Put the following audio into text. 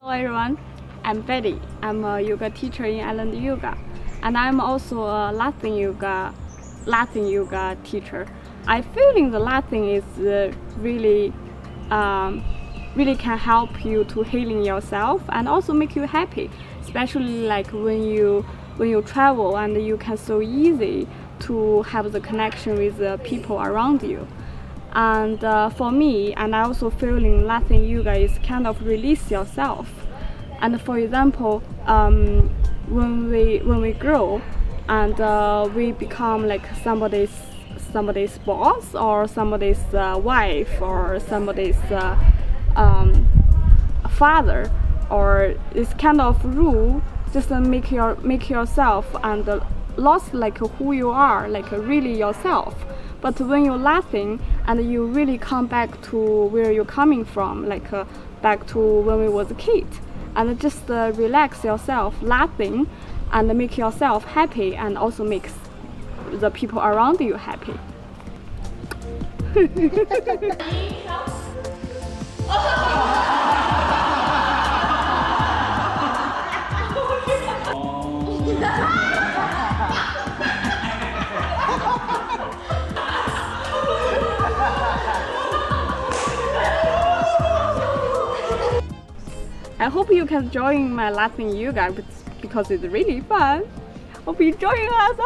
Hello everyone, I'm Betty. I'm a yoga teacher in Island Yoga, and I'm also a Latin yoga teacher. I feeling the Latin is really can help you to healing yourself and also make you happy, especially like when you travel and you can so easy to have the connection with the people around you. And for me, and I also feeling Latin yoga is kind of release yourself. And for example, when we grow and we become like somebody's boss or somebody's wife or somebody's father, or this kind of rule just make yourself and lost like who you are, like really yourself. But when you're laughing and you really come back to where you're coming from, like back to when we was a kid, and just relax yourself, laughing, and make yourself happy, and also makes the people around you happy. I hope you can join my Latin yoga because it's really fun. Hope you join us.